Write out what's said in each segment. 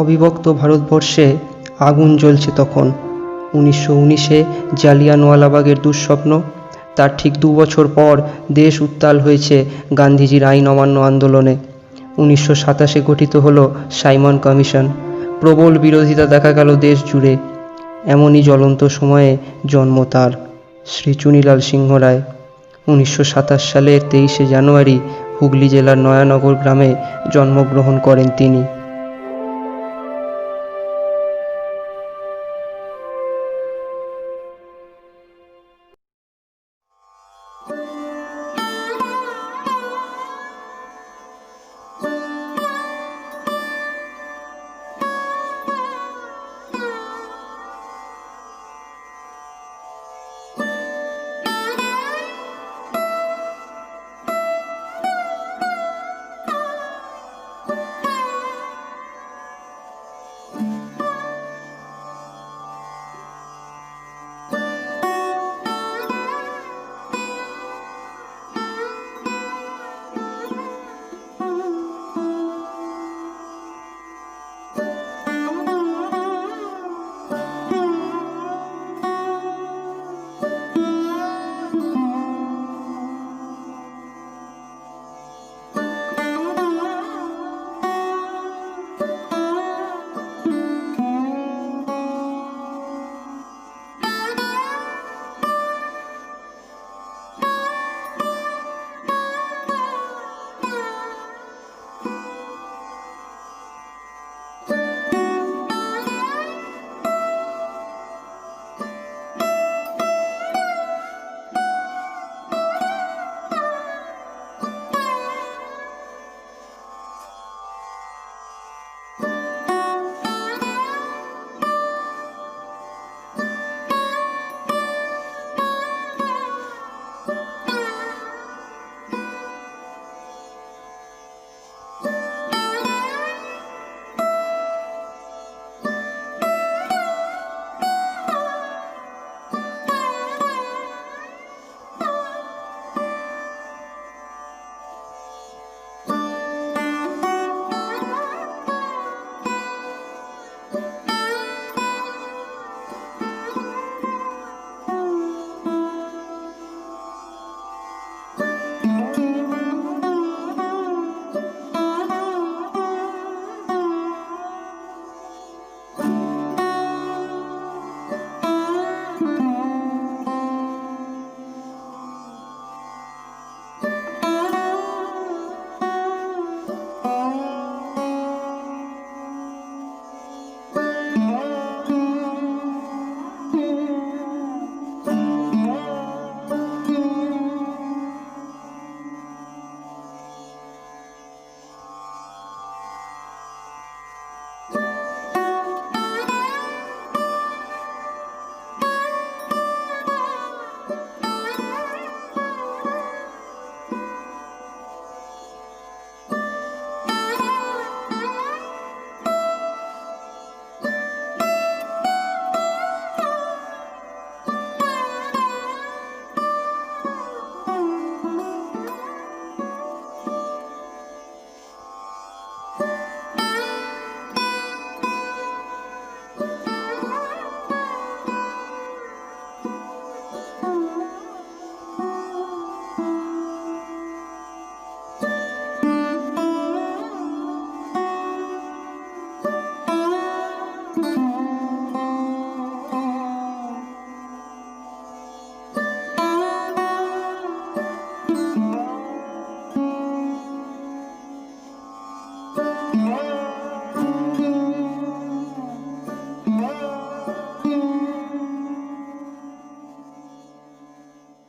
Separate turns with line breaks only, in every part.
অবিভক্ত ভারতবর্ষে আগুন জ্বলছে তখন। 1919-এ জালিয়ানওয়ালাবাগের দুঃস্বপ্ন, তার ঠিক 2 বছর পর দেশ উত্তাল হয়েছে গান্ধীজির আইন অমান্য আন্দোলনে। 1927-এ গঠিত হলো সাইমন কমিশন। প্রবল বিরোধিতা দেখা গেল দেশ জুড়ে। এমনই জ্বলন্ত সময়ে জন্ম তার, শ্রী চুনিলাল সিংহ রায়। 1927 সালের 23শে জানুয়ারি হুগলি জেলার নয়ানগর গ্রামে জন্মগ্রহণ করেন তিনি।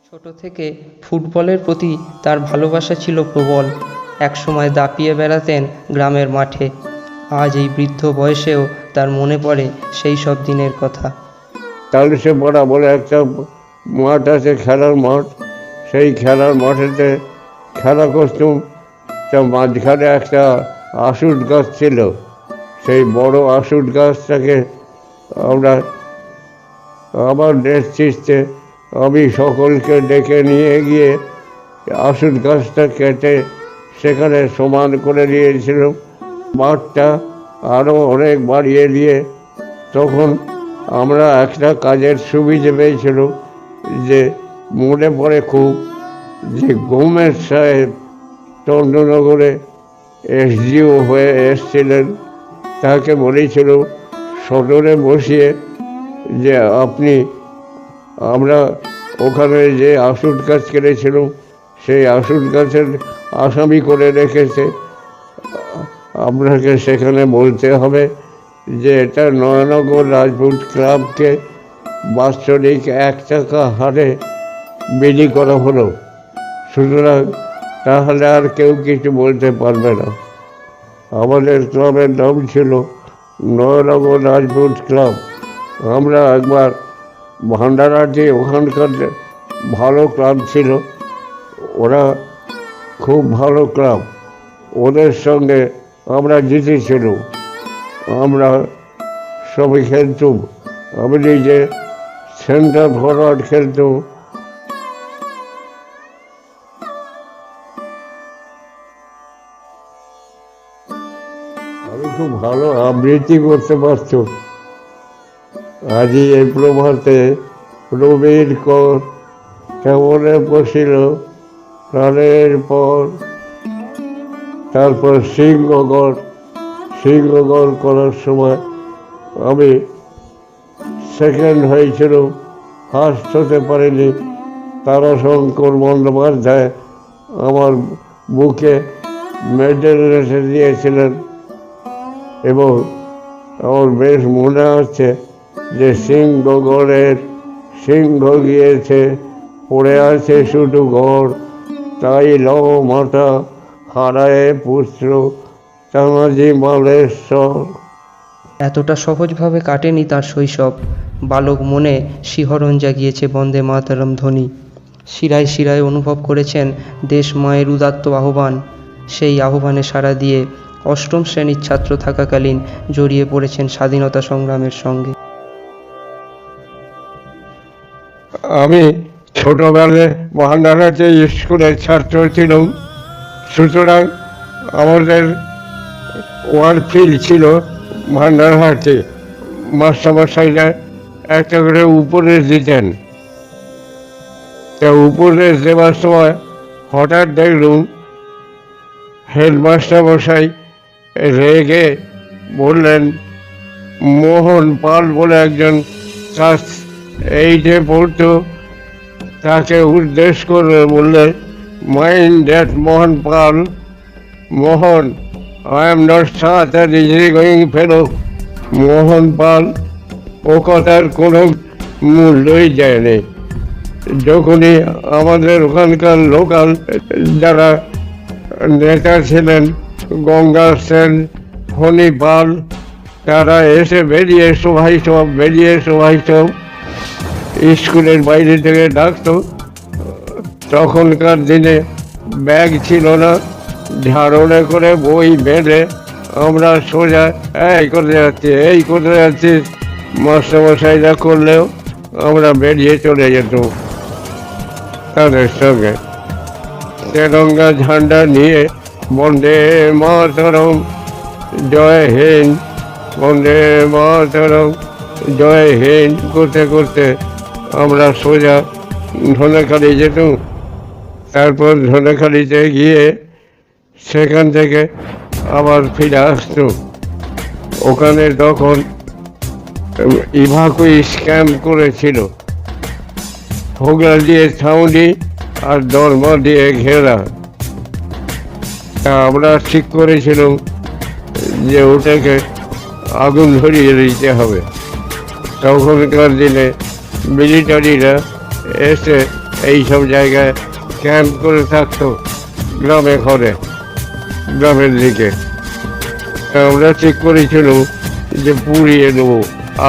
ছোট থেকে ফুটবলের প্রতি তার ভালোবাসা ছিল প্রবল। একসময় দাপিয়ে বেড়াতেন গ্রামের মাঠে। আজ এই বৃদ্ধ বয়সেও তার মনে পড়ে সেই সব দিনের কথা।
তালসে পাড়া বলে একটা মাঠ আছে, খেলার মাঠ। সেই খেলার মাঠেতে খেলা করতুম। তা মাঝখানে একটা আশুট গাছ ছিল। সেই বড় আশুট গাছটাকে আমরা আমার নেতৃত্বে আমি সকলকে ডেকে নিয়ে গিয়ে আশুট গাছটা কেটে সেখানে সমান করে দিয়েছিলাম মাঠটা। আরও অনেক বাড়িয়ে দিয়ে তখন আমরা একটা কাজের সুবিধে পেয়েছিল, যে মনে পড়ে খুব, যে গোমের সাহেব চন্দ্রনগরে এসডিও হয়ে এসছিলেন। তাকে বলেছিল সদরে বসিয়ে যে আমরা ওখানে যে আসুদ গাছ কেটেছিলাম সেই আসুদ গাছের আসামি করে রেখেছে, আপনাকে সেখানে বলতে হবে যে এটা নয়নগর রাজপুত ক্লাবকে বাৎসরিক 1 টাকা হারে বিলি করা হলো, সুতরাং তাহলে আর কেউ কিছু বলতে পারবে না। আমাদের ক্লাবের নাম ছিল নয়নগর রাজপুত ক্লাব। আমরা একবার ভান্ডারাতে ওখানকার ভালো ক্লাব ছিল, ওরা খুব ভালো ক্লাব, ওদের সঙ্গে আমরা জিতেছিল। আমরা সবাই খেলতুম, আমি নিজে সেন্টার ফরওয়ার্ড খেলতুম। আমি খুব ভালো আবৃত্তি করতে পারতাম। আজি এই প্রভাতে রবির কর কেমনে বসিল প্রাণের পর, তারপর সিংহগড় করার সময় আমি সেকেন্ড হয়েছিল, ফার্স্ট হতে পারিনি। তারাশঙ্কর বন্দ্যোপাধ্যায় আমার বুকে মেডেল রেখে দিয়েছিলেন এবং আমার বেশ মনে আছে যে সিংহগড়ের সিংহ গিয়েছে, পড়ে আছে শুধু গড়, তাই লও মাতা হারায় পুত্র চামাজি মালেশ্বর।
এতটা সহজভাবে কাটেনি তার শৈশব। বালক মনে শিহরণ জাগিয়েছে বন্দে মাতরম ধ্বনি। শিরায় শিরায় অনুভব করেছেন দেশ মায়ের উদাত্ত আহ্বান। সেই আহ্বানে সাড়া দিয়ে অষ্টম শ্রেণীর ছাত্র থাকাকালীন জড়িয়ে পড়েছেন স্বাধীনতা সংগ্রামের সঙ্গে।
আমি ছোটবেলায় ভান্ডারাতে স্কুলের ছাত্র ছিলাম, সুতরাং আমাদের ওয়ারফিল্ড ছিল ভান্ডারহাটে। মাস্টারমশাইরা একটা করে উপদেশ দিতেন। তা উপদেশ দেওয়ার সময় হঠাৎ দেখলুম হেডমাস্টার মশাই রেগে বললেন, মোহন পাল বলে একজন ক্লাস 8-এ পড়তো, তাকে উদ্দেশ্য করে বললেন, mind that Mohan Pal, Mohan, I am not such at easy going fellow. Mohan Pal ও কথার কোনো মূল্যই যায়নি। যখনই আমাদের ওখানকার লোকাল যারা নেতা ছিলেন, গঙ্গা সেন, ফণি পাল, তারা এসে বেরিয়ে সবাই সব স্কুলের বাইরে থেকে ডাকতো। তখনকার দিনে ব্যাগ ছিল না, ঝাড়নে করে বই বেঁধে আমরা সোজা এই করে যাচ্ছি মাস্টারমশাইরা করলেও আমরা বেরিয়ে চলে যেতাম তাদের সঙ্গে। তেরঙ্গা ঝান্ডা নিয়ে বন্দে মাতরম জয় হিন্দ, বন্দে মাতরম জয় হিন্দ করতে করতে আমরা সোজা ধনেখালি যেতাম। তারপর ধনেখালিতে গিয়ে সেখান থেকে আবার ফিরে আসতো। ওখানে তখন ইভাকুইস ক্যাম্প করেছিল, হোগলা দিয়ে ছাউনি আর দরমা দিয়ে ঘেরা। তা আমরা ঠিক করেছিলাম যে ওটাকে আগুন ধরিয়ে দিতে হবে। তখনকার দিনে মিলিটারিরা এসে এইসব জায়গায় ক্যাম্প করে থাকতো গ্রামের দিকে। আমরা ঠিক করেছিলাম যে পুড়িয়ে দেবো,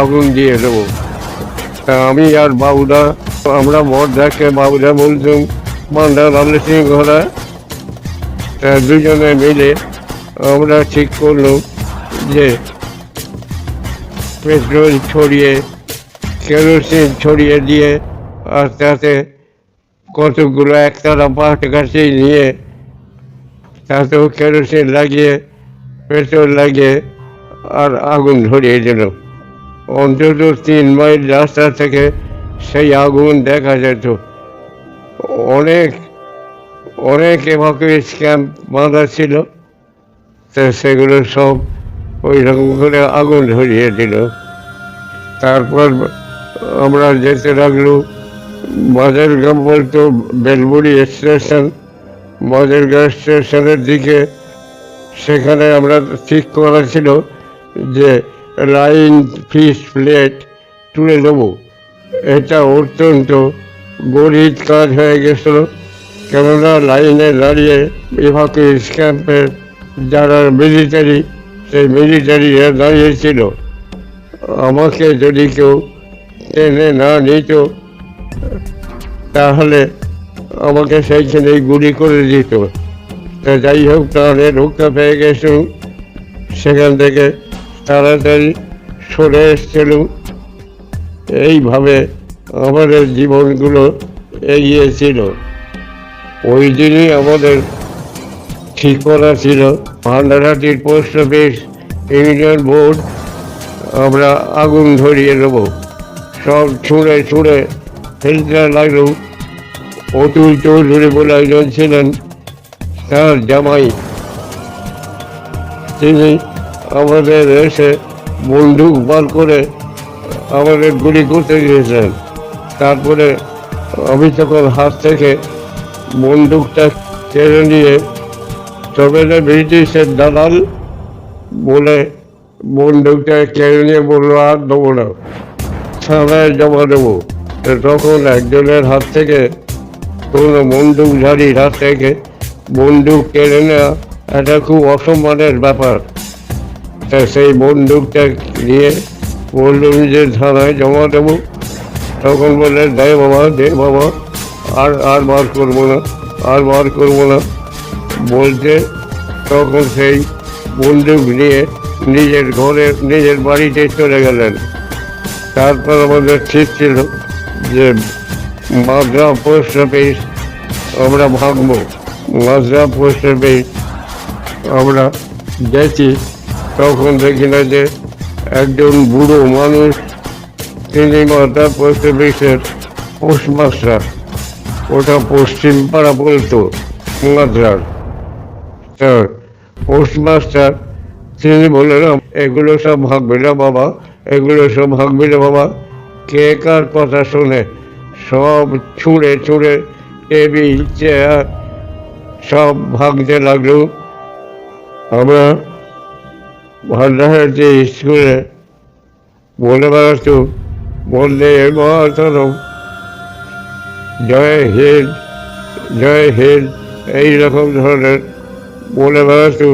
আগুন দিয়ে দেবো। তা আমি আর বাবুদা, আমরা বড়দাকে বাবুদা বলতাম, মান্ডা লাল সিংহরা, তা দুজনে মিলে আমরা ঠিক করলাম যে পেট্রোল ছড়িয়ে কেরোসিন ছড়িয়ে দিয়ে আর তাতে কতগুলো একতারা পাট গাছে নিয়ে তাতেও কেরোসিন লাগিয়ে পেট্রোল লাগিয়ে আর আগুন ধরিয়ে দিল। অন্তত 3 মাইল রাস্তা থেকে সেই আগুন দেখা যেত। অনেক অনেক এভাকুয়েস ক্যাম্প বাঁধা ছিল, তো সেগুলো সব ওই রকম করে আগুন ধরিয়ে দিল। তারপর আমরা যেতে লাগলো মাঝেরগাঁও, বলতো বেলবুড়ি স্টেশন। মাঝেরগাঁও স্টেশনের দিকে সেখানে আমরা ঠিক করা ছিল যে লাইন ফিস প্লেট তুলে দেবো। এটা অত্যন্ত গরিব কাজ হয়ে গেছিল, কেননা লাইনে দাঁড়িয়ে এভাকুয়েস ক্যাম্পের যারা মিলিটারি, সেই মিলিটারিরা দাঁড়িয়েছিল। আমাকে যদি কেউ টেনে না নিত তাহলে আমাকে সেইখানেই গুলি করে দিত। তা যাই হোক, প্রাণে রক্ষা পেয়ে গেছিলাম, সেখান থেকে তাড়াতাড়ি সরে এসেছিলাম। এইভাবে আমাদের জীবনগুলো এগিয়েছিল। ওই দিনই আমাদের ঠিক করা ছিল ভান্ডারহাটির পোস্ট অফিস, ইউনিয়ন বোর্ড আমরা আগুন ধরিয়ে দেবো। সব ছুঁড়ে ছুঁড়ে ফেলতে লাগলো। অতুল চৌধুরী বলে একজন ছিলেন, তার জামাই, তিনি আমাদের এসে বন্দুক বার করে আমাদের গুলি করতে গিয়েছেন। তারপরে আমি তখন হাত থেকে বন্দুকটা কেড়ে নিয়ে, তবে না ব্রিটিশের দালাল বলে বন্দুকটা কেড়ে নিয়ে বললো আর দেবো না, থানায় জমা দেবো। তখন একজনের হাত থেকে, কোনো বন্দুকধারীর হাত থেকে বন্দুক কেড়ে নেওয়া এটা খুব অসম্মানের ব্যাপার। তা সেই বন্দুকটা নিয়ে বললুম যে থানায় জমা দেবো। তখন বললে দে বাবা, দে বাবা, আর বার করবো না, আর বার করবো না বলতে, তখন সেই বন্দুক নিয়ে নিজের ঘরে, নিজের বাড়িতে চলে গেলেন। তারপর আমাদের ঠিক ছিল যে মাদ্রা পোস্ট অফিস আমরা ভাগবো। মাদ্রা পোস্ট অফিস আমরা গেছি, তখন দেখি না যে একজন বুড়ো মানুষ, তিনি মাদ্রা পোস্ট অফিসের পোস্টমাস্টার, ওটা পশ্চিম পাড়া বলতো মাদ্রার। তা পোস্টমাস্টার তিনি বললেন, এগুলো সব ভাগবে না বাবা, এগুলো সব ভাগবে না বাবা। কে কার কথা শোনে, সব ছুঁড়ে ছুঁড়ে টেবিল চেয়ার সব ভাঙতে লাগলো। আমরা ভান্ডারহাটি স্কুলে বলে বেড়াতো বললে মাতরম, জয় হিন্দ, জয় হিন্দ, এইরকম ধরনের বলে বেড়াতো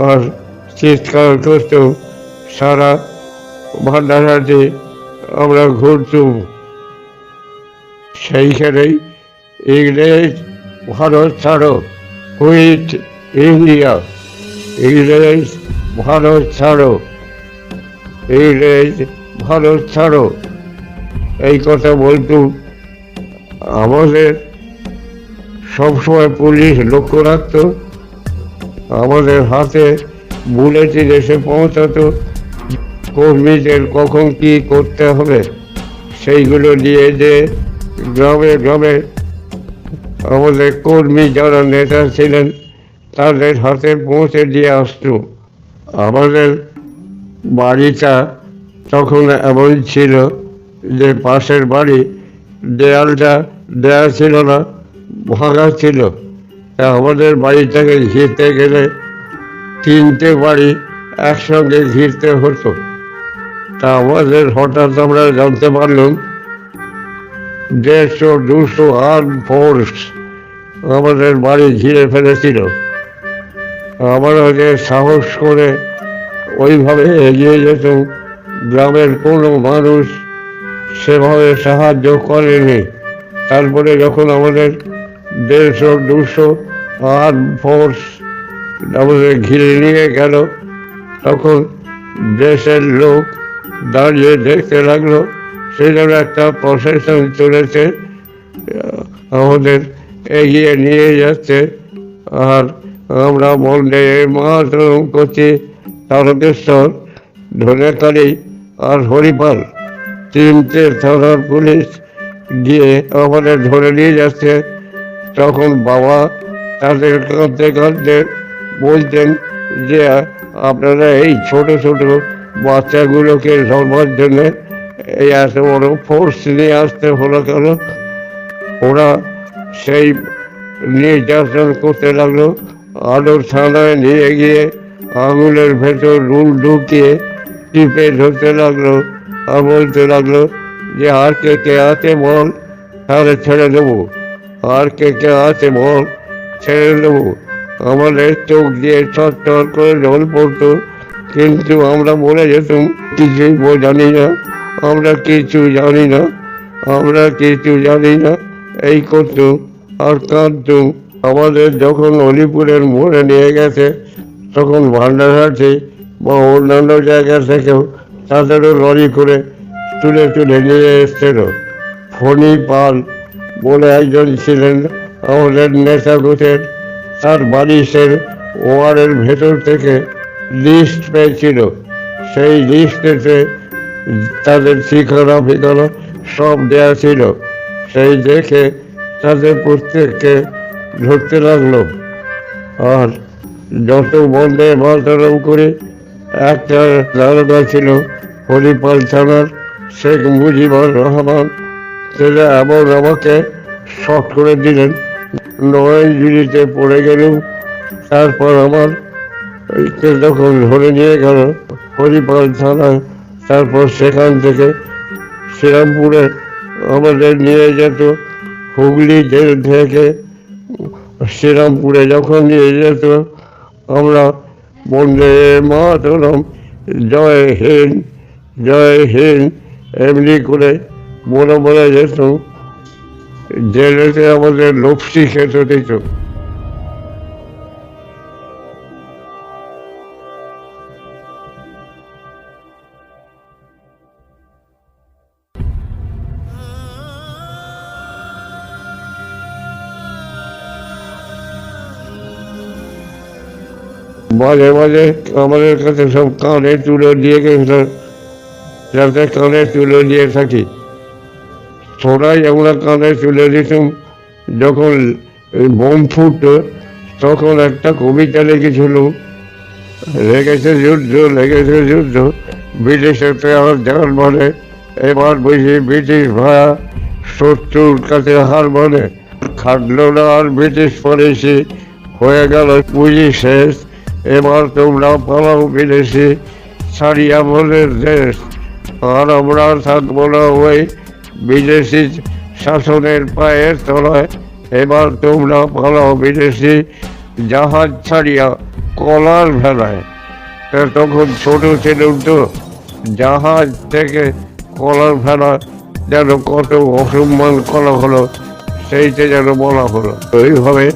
আর চিৎকার করতো। সারা ভান্ডারহাটি আমরা ঘুরতুম। সেইখানেই ইংরেজ ভারত ছাড়ো, কুইট ইন্ডিয়া, ইংরেজ ভারত ছাড়ো, ইংরেজ ভারত ছাড়ো, এই কথা বলতুম। আমাদের সবসময় পুলিশ লক্ষ্য রাখত, আমাদের হাতে বুলেটিন এসে পৌঁছাতো, কর্মীদের কখন কি করতে হবে সেইগুলো নিয়ে যে গ্রামে গ্রামে আমাদের কর্মী যারা নেতা ছিলেন তাদের হাতে পৌঁছে দিয়ে আসতো। আমাদের বাড়িটা তখন এমন ছিল যে পাশের বাড়ি দেয়ালটা দেয়া ছিল না, ভাঙা ছিল। তা আমাদের বাড়িটাকে ঘিরতে গেলে 3টে বাড়ি একসঙ্গে ঘিরতে হতো। তা আমাদের হঠাৎ আমরা জানতে পারলাম 150-200 আর্ম ফোর্স আমাদের বাড়ি ঘিরে ফেলেছিল। আমরা যে সাহস করে ওইভাবে এগিয়ে যেত, গ্রামের কোনো মানুষ সেভাবে সাহায্য করেনি। তারপরে যখন আমাদের 150-200 আর্ম ফোর্স আমাদের ঘিরে নিয়ে গেল, তখন দেশের লোক দাঁড়িয়ে দেখতে লাগলো সেজন্য একটা প্রসেশন চলেছে, আমাদের এগিয়ে নিয়ে যাচ্ছে। আর আমরা বন্দে মাতরম করছি, তারকেশ্বর ধনেখালি আর হরিপাল, তিনটে থানার পুলিশ গিয়ে আমাদের ধরে নিয়ে যাচ্ছে। তখন বাবা তাদের কাঁদতে কাঁদতে বলতেন যে আপনারা এই ছোট ছোট বাচ্চাগুলোকে ধরবার জন্য এই এত বড় ফোর্স নিয়ে আসতে হলো কেন? ওরা সেই নির্যাতন করতে লাগলো। আলোর থানায় নিয়ে গিয়ে আঙুলের ভেতর রুল ঢুকিয়ে টিপে ধরতে লাগলো আর বলতে লাগলো যে আর কে কে আছে বল, তাহলে ছেড়ে দেবো, আর কে কে আছে বল, ছেড়ে দেবো। আমাদের চোখ দিয়ে চট করে জল পড়তো, কিন্তু আমরা বলে যেতাম কিছুই জানি না, আমরা কিছু জানি না, আমরা কিছু জানি না, এই করতুম আর কাঁদতুম। আমাদের যখন অলিপুরের মোড়ে নিয়ে গেছে, তখন ভান্ডারহাটি বা অন্যান্য জায়গা থেকেও তাদেরও লরি করে তুলে তুলে নিয়ে এসছিল। ফণি পাল বলে একজন ছিলেন আমাদের নেতা গোছের, তার বালিশের ওয়ারের ভেতর থেকে লিস্ট পেয়েছিল। সেই লিস্টেতে তাদের ঠিকানা ফিকানা সব দেওয়া ছিল। সেই দেখে তাদের প্রত্যেককে ধরতে লাগলো। আর যত বন্ধে মাতরম করে একটা দারোগা ছিল হরিপাল থানার, শেখ মুজিবুর রহমান, সেটা এমন আমাকে শর্ট করে দিলেন, 9 ইঞ্জুরিতে পড়ে গেলেও। তারপর আমার যখন ধরে নিয়ে গেল হরিপাল থানায়, তারপর সেখান থেকে শ্রীরামপুরে আমাদের নিয়ে যেত। হুগলি জেল থেকে শ্রীরামপুরে যখন নিয়ে যেত, আমরা বন্দে মাতরম, জয় হিন্দ, জয় হিন্দ এমনি করে বলে বলে যেত। জেলেতে আমাদের লপসি খেতে দিত। মাঝে মাঝে আমাদের কাছে সব কানে তুলে দিয়ে গেছিল, যাতে কানে তুলে দিয়ে থাকি। সবাই আমরা কানে তুলে দিতাম। যখন বোম ফুটত, তখন একটা কবিতা লিখেছিল, লেগেছে যুদ্ধ, লেগেছে যুদ্ধ, ব্রিটিশের আর জান মানে, এবার বুঝি ব্রিটিশ ভায়া শত্রুর কাছে হার মানে। খাটলো না আর ব্রিটিশ পলিসি, হয়ে গেল পুঁজি শেষ, এবার তোমরা পালাও বিদেশি, ছাড়িয়া বলের দেশ। আর আমরা থাকবো না ওই বিদেশি শাসনের পায়ের তলায়, এবার তোমরা পালাও বিদেশি, জাহাজ ছাড়িয়া কলার ভেলায়। তখন ছোট ছিলাম তো, জাহাজ থেকে কলার ভেলা যেন কত অসম্মান করা হলো, সেইটা যেন বলা হলো। ওইভাবে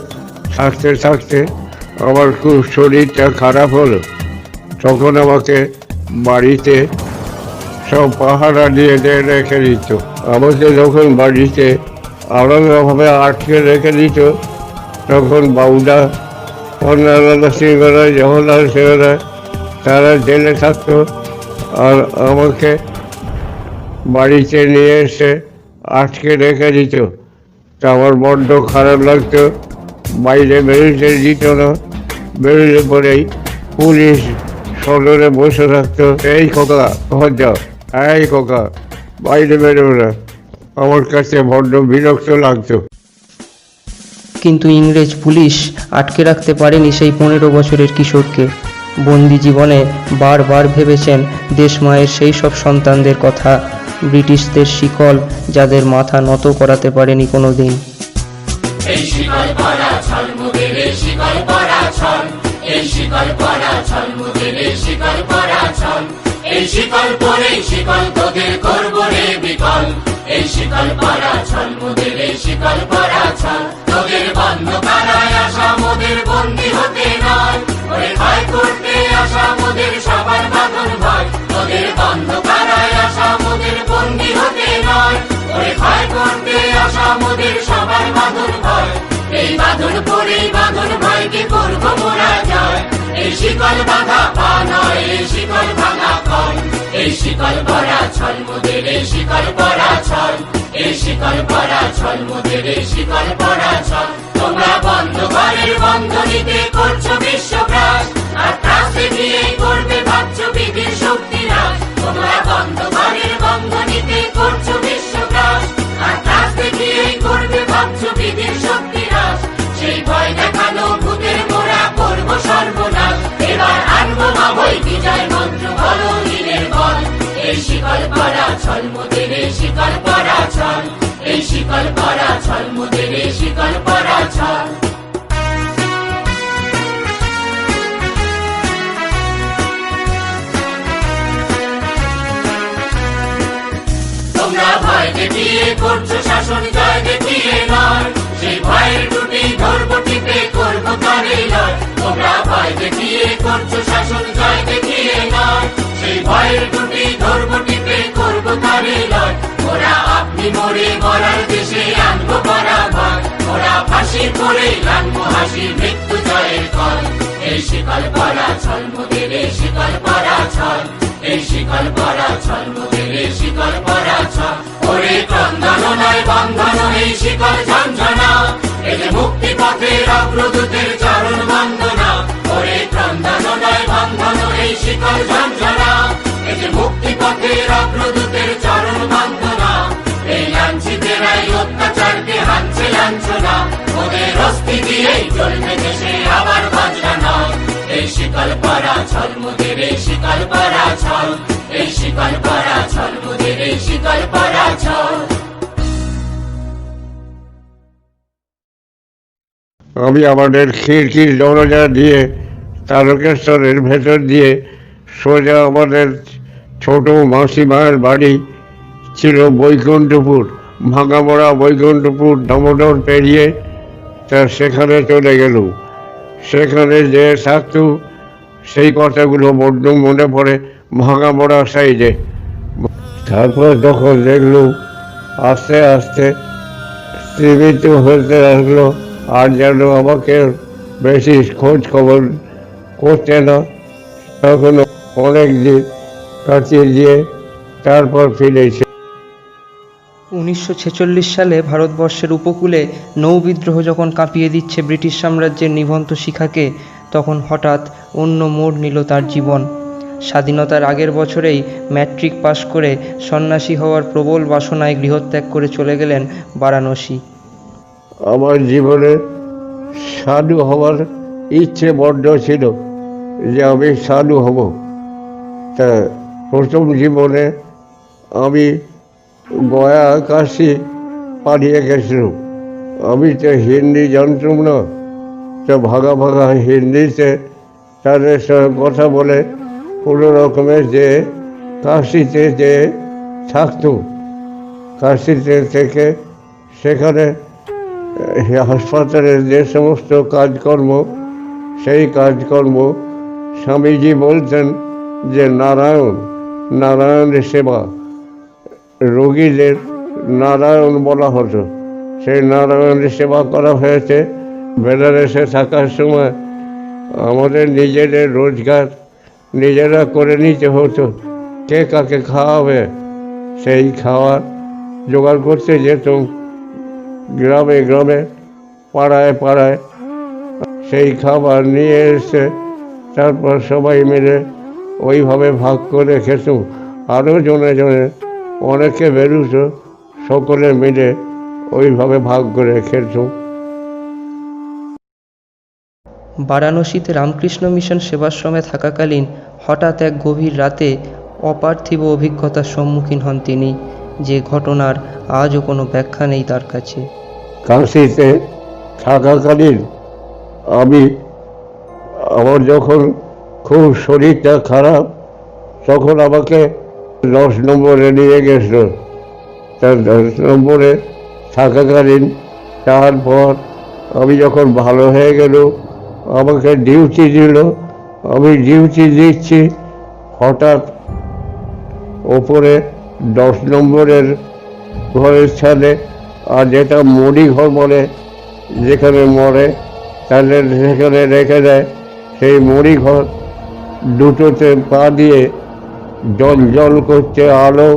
থাকতে থাকতে আমার খুব শরীরটা খারাপ হলো। তখন আমাকে বাড়িতে সব পাহারা দিয়ে রেখে দিত। আমাকে যখন বাড়িতে আলাদাভাবে আটকে রেখে দিত, তখন বাউদা, অন্যান্য সিংহরা, জওহরলাল সিংহরা, তারা জেলে থাকতো। আর আমাকে বাড়িতে নিয়ে এসে আটকে রেখে দিত। তা আমার বড্ড খারাপ লাগতো। বাইরে বেরোতে দিত না, বেরোলে পরেই পুলিশ সদরে বসে থাকতো, এই খোকা ঘর যাও, এই খোকা বাইরে বেরো না। আমার কাছে বড্ড বিরক্ত লাগতো।
কিন্তু ইংরেজ পুলিশ আটকে রাখতে পারেনি সেই 15 বছরের কিশোরকে। বন্দি জীবনে বারবার ভেবেছেন দেশমায়ের সেই সব সন্তানদের কথা, ব্রিটিশদের শিকল যাদের মাথা নত করাতে পারেনি কোনোদিন।
এই শিকল পরা ছল মুদের, এই শিকল পরা ছল, এই শিকল পরা ছল মুদের, এই শিকল পরা ছল, এই শিকল পরে শিকল তোদের করব রে বিকল। এই শিকল পরা ছল মুদের, এই শিকল পরা ছল, তোদের বন্ধ কারায় আসা মোদের বন্দি হতে নয়, ওরে ভয় করতে আসা মোদের সবার বাঁধন ভয়। তোদের বন্ধ কারায় আসা মোদের বন্দি হতে নয়, ওরে ভয় করতে আসা মোদের সবার বাঁধন ভয়। এই বাঁধন পরে বাঁধন ভয়কে করবো মোরা যায়, এই শিকল বাঁধা পা নয়, এই শিকল ভাঙা কর। এই শিকল পরা ছল মোদের এই শিকল পরা ছল এই শিকল পরা ছল মোদের এই শিকল পরা ছল তোমরা বন্ধ ঘরের বন্ধনীতে করছো বিশ্বগ্রাস আর ত্রাস দেখিয়ে করবে ভাবছো বিধির শক্তি নাশ তোমরা বন্ধ ঘরের বন্ধনীতে করছো বিশ্বগ্রাস আর ত্রাস দেখিয়ে করবে ভাবছো বিধির শক্তি নাশ সেই ভয় দেখানো ভূতের মোরা করব সর্বনাশ এবার আনবো মাবই বিজয় মন্ত্র বলো নীলের বল এই শিকল পরা ছল মোদের এই শিকল পরা ছল এই শিকল পরা ছল মোদের এই শিকল পরা ছল তোমরা ভয় দেখিয়ে করছো শাসন জয় দেখিয়ে নয় সেই ভয়ের টুটি ধরবো টিপে করবো তারে লয় তোমরা ভয় দেখিয়ে করছো শাসন জয় দেখিয়ে নয় সেই ভয়ের টুটি ধরবো টিপে করবো তারে লয় ওরা আপনি মরে মরার দেশে আনবো করা ভয় ওরা ফাঁসি করে আনবো হাসি মৃত্যু জয়ের কল এই শিকল পরা ছল মোদের এই শিকল পরা ছল এই শিকল পরা ছল মোদের এই শিকল পরা ছল ওরে ক্রন্দন নয় বন্ধন এই শিকল ঝঞ্ঝনা এই যে মুক্তি পথের অগ্রদূতের চরণ বন্দনা ওরে ক্রন্দন নয় বন্ধন এই শিকল ঝঞ্ঝনা এই যে মুক্তি পথের অগ্রদূতের চরণ বন্দনা এই লাঞ্ছিতেরাই অত্যাচারকে হানছে লাঞ্ছনা ওদের অস্থি দিয়েই চলবে দেশে আবার বাজনা নয় এই শিকল পরা ছল মোদের এই শিকল পরা ছল এই শিকল পরা ছল মোদের এই শিকল পরা ছল
আমি আমাদের খিড়কির দরজা দিয়ে তারকেশ্বরের ভেতর দিয়ে সোজা আমাদের ছোট মাসিমার বাড়ি ছিল বৈকুণ্ঠপুর ভাঙামোড়া বৈকুণ্ঠপুর দামোদর পেরিয়ে তা সেখানে চলে গেল সেখানে যে থাকতো সেই কথাগুলো বড্ড মনে পড়ে ভাঙামোড়া সাইডে তারপর যখন দেখলুম আস্তে আস্তে সীমিত হতে লাগলো আর যেন আমাকে বেশি খোঁজ খবর করছে না তখন অনেক দিন কাটিয়ে দিয়ে তারপর ফিরেছে
1946 সালে ভারতবর্ষের উপকূলে নৌবিদ্রোহ যখন কাঁপিয়ে দিচ্ছে ব্রিটিশ সাম্রাজ্যের নিভন্ত শিখাকে তখন হঠাৎ অন্য মোড় নিল তার জীবন। স্বাধীনতার আগের বছরেই ম্যাট্রিক পাশ করে সন্ন্যাসী হওয়ার প্রবল বাসনায় গৃহত্যাগ করে চলে গেলেন বারাণসী।
আমার জীবনে সাধু হওয়ার ইচ্ছে বড্ড ছিল যে আমি সাধু হব। তা প্রথম জীবনে আমি গয়া কাশি পালিয়ে গেছিলাম। আমি তো হিন্দি জানতাম না, তো ভাগা ভাগা হিন্দিতে তাদের সঙ্গে কথা বলে কোনো রকমের যে কাশিতে যে থাকতো, কাশিতে থেকে সেখানে হাসপাতালের যে সমস্ত কাজকর্ম সেই কাজকর্ম স্বামীজি বলতেন যে নারায়ণের সেবা, রোগীদের নারায়ণ বলা হতো, সেই নারায়ণের সেবা করা হয়েছে। বেনারসে থাকার সময় আমাদের নিজেদের রোজগার নিজেরা করে নিতে হতো, কে কাকে খাওয়াবে সেই খাওয়ার জোগাড় করতে যেতাম গ্রামে গ্রামে পাড়ায় পাড়ায়, সেই খাবার নিয়ে এসে তারপর সবাই মিলে ওইভাবে ভাগ করে খেতাম। আরও জনে জনে অনেকে বেরুতো, সকলে মিলে ওইভাবে ভাগ করে খেতাম।
বারাণসীতে রামকৃষ্ণ মিশন সেবাশ্রমে থাকাকালীন হঠাৎ এক গভীর রাতে অপার্থিব অভিজ্ঞতার সম্মুখীন হন তিনি, যে ঘটনার আজও কোনো ব্যাখ্যা নেই তার কাছে।
কাশিতে থাকাকালীন আমার যখন খুব শরীরটা খারাপ তখন আমাকে 10 নম্বরে নিয়ে গেছিল। তার 10 নম্বরে থাকাকালীন তারপর আমি যখন ভালো হয়ে গেল আমাকে ডিউটি দিল, আমি ডিউটি দিচ্ছি, হঠাৎ ওপরে 10 নম্বরের ঘরের ছাদে, আর যেটা মরি ঘর বলে যেখানে মরে তাদের সেখানে রেখে দেয়, সেই মরি ঘর দুটোতে পা দিয়ে জল জল করছে আলো,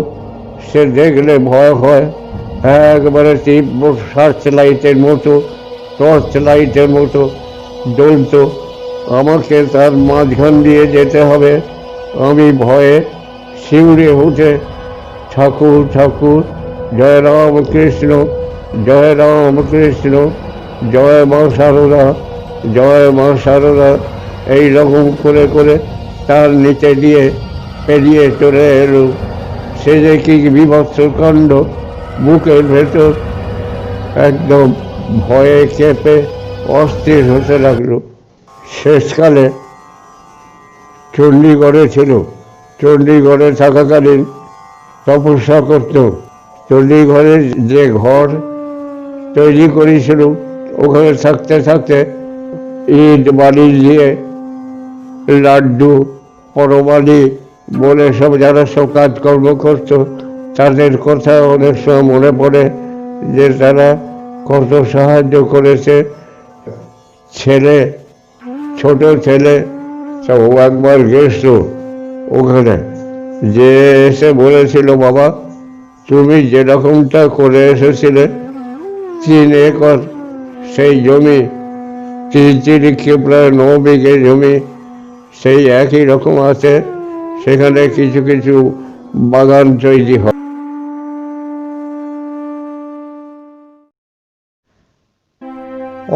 সে দেখলে ভয় হয়। একবারে তীব্র সার্চ লাইটের মতো, টর্চ লাইটের মতো জ্বলত। আমাকে তার মাঝখান দিয়ে যেতে হবে। আমি ভয়ে শিউরে উঠে ঠাকুর ঠাকুর, জয় রামকৃষ্ণ, জয় রামকৃষ্ণ, জয় মা সারদা, জয় মা সারদা, এই রকম করে করে তার নিচে দিয়ে পেরিয়ে চলে এলো। সে যে কি বিভৎস কাণ্ড! বুকের ভেতর একদম ভয়ে কেঁপে অস্থির হতে লাগলো। শেষকালে চণ্ডীগড়ে ছিল। চণ্ডীগড়ে থাকাকালীন তপস্যা করত। চণ্ডীগড়ের যে ঘর তৈরি করেছিল, ওখানে থাকতে থাকতে ইট বালি দিয়ে লাড্ডু পরমালি বলে সব যারা সব কাজকর্ম করত, তাদের কথা অনেক সময় মনে পড়ে যে তারা কত সাহায্য করেছে। ছেলে, ছোট ছেলে, তা ও একবার গেছিল ওখানে, যে এসে বলেছিল, বাবা তুমি যেরকমটা করে এসেছিলে 3 একর সেই জমি, 3 প্রায় 9 বিঘে জমি, সেই একই রকম আছে। সেখানে কিছু কিছু বাগান তৈরি হয়।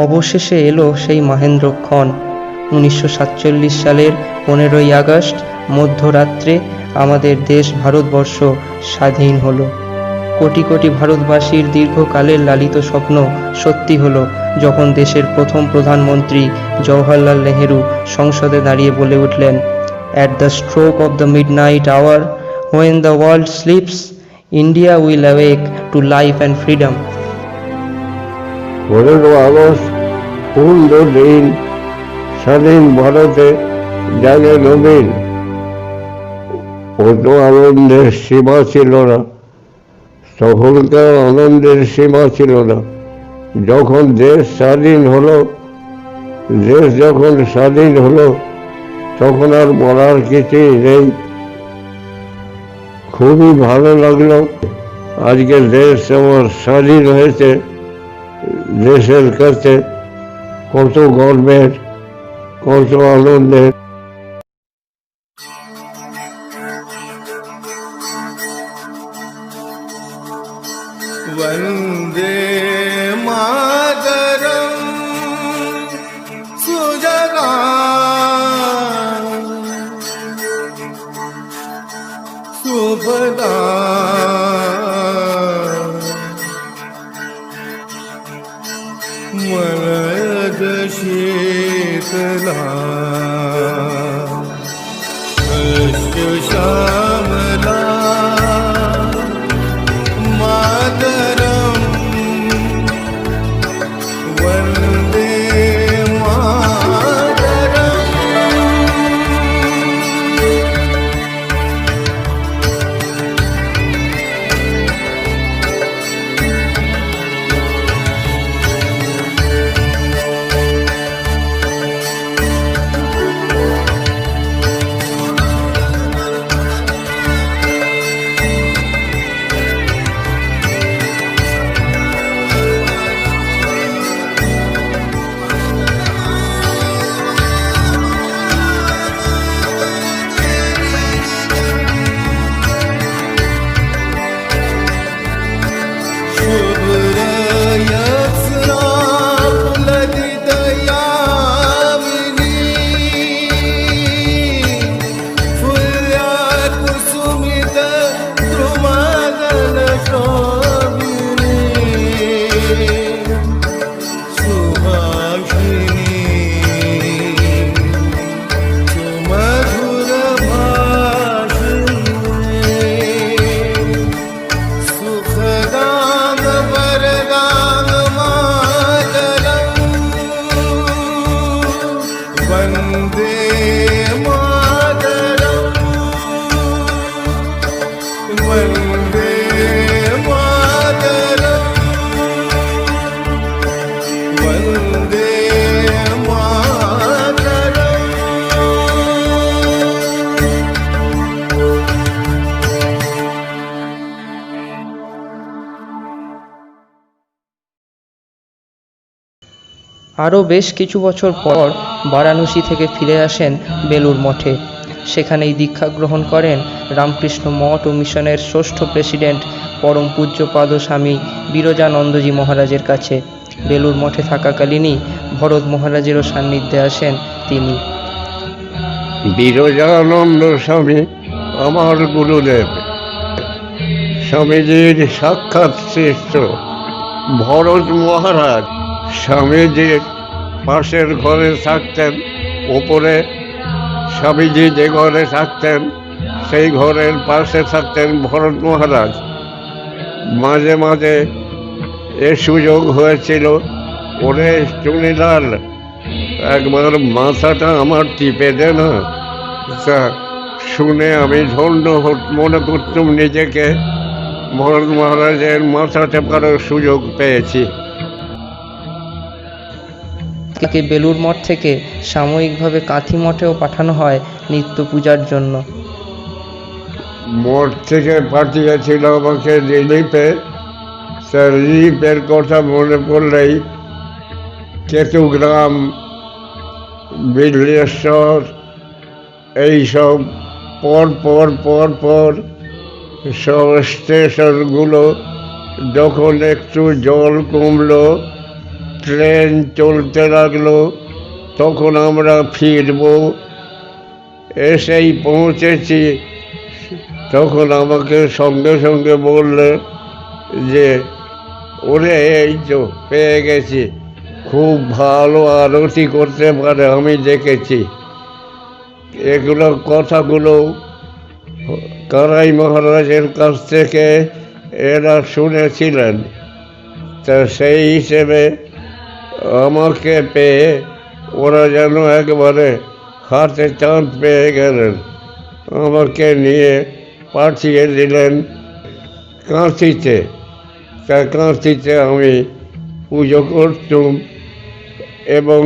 অবশেষে এলো সেই মহেন্দ্রক্ষণ। 1947 সালের 15ই আগস্ট মধ্যরাত্রে আমাদের দেশ ভারতবর্ষ স্বাধীন হলো। কোটি কোটি ভারতবাসীর দীর্ঘকালের লালিত স্বপ্ন সত্যি হলো যখন দেশের প্রথম প্রধানমন্ত্রী জওহরলাল নেহেরু সংসদে দাঁড়িয়ে বলে উঠলেন, "At the stroke of the midnight hour, when the world sleeps, India will awake to life and freedom."
15 August পূর্ণ দিন, স্বাধীন ভারতে জাগে নবীন। কত আনন্দের সীমা ছিল না, তখনকার আনন্দের সীমা ছিল না। যখন দেশ স্বাধীন হলো, দেশ যখন স্বাধীন হলো, তখন আর বলার কিছুই নেই। খুবই ভালো লাগলো। আজকে দেশ আমার স্বাধীন হয়েছে, দেশের কাছে কত গর্বের, কত আনন্দের।
वन्दे मातरं सुजगा सुफला मरद शीतला श्यामला मातरं वन्दे मातरम्।
আরও বেশ কিছু বছর পর বারাণসী থেকে ফিরে আসেন বেলুড় মঠে। সেখানেই দীক্ষা গ্রহণ করেন রামকৃষ্ণ মঠ ও মিশনের ষষ্ঠ প্রেসিডেন্ট পরম পূজ্যপাদ স্বামী বিরজানন্দজি মহারাজের কাছে। বেলুড় মঠে থাকাকালীনই ভরত মহারাজেরও সান্নিধ্যে আসেন তিনি।
বিরজানন্দ স্বামী আমার গুরুদেব, স্বামীজির সাক্ষাৎ শিষ্য। ভরত মহারাজ স্বামীজির পাশের ঘরে থাকতেন, ওপরে স্বামীজি যে ঘরে থাকতেন সেই ঘরের পাশে থাকতেন ভরত মহারাজ। মাঝে মাঝে এ সুযোগ হয়েছিল, ওরে চুনিলাল একবার মাথাটা আমার টিপে দে না। তা শুনে আমি ধন্য মনে করতুম নিজেকে, ভরত মহারাজের মাথা টেপার সুযোগ পেয়েছি।
তাকে বেলুড় মঠ থেকে সাময়িকভাবে কাঁথি মঠেও পাঠানো হয় নিত্য পূজার জন্য।
মঠ থেকে পাঠিয়েছিল আমাকে রিলিফে। তা রিলিফের কথা মনে পড়লেই কেতুগ্রাম, বিল্লেশ্বর এইসব পর পর পর পর সব স্টেশনগুলো যখন একটু জল কমলো, ট্রেন চলতে লাগলো, তখন আমরা ফিরব। এসেই পৌঁছেছি, তখন আমাকে সঙ্গে সঙ্গে বললে যে ওরে এই তো পেয়ে গেছি, খুব ভালো আরতি করতে পারে আমি দেখেছি। এগুলো কথাগুলো কানাই মহারাজের কাছ থেকে এরা শুনেছিলেন। তা সেই হিসেবে আমাকে পেয়ে ওরা যেন একবারে হাতে চাঁদ পেয়ে গেলেন। আমাকে নিয়ে পাঠিয়ে দিলেন কাঁথিতে। তা কাঁথিতে আমি পুজো করতুম এবং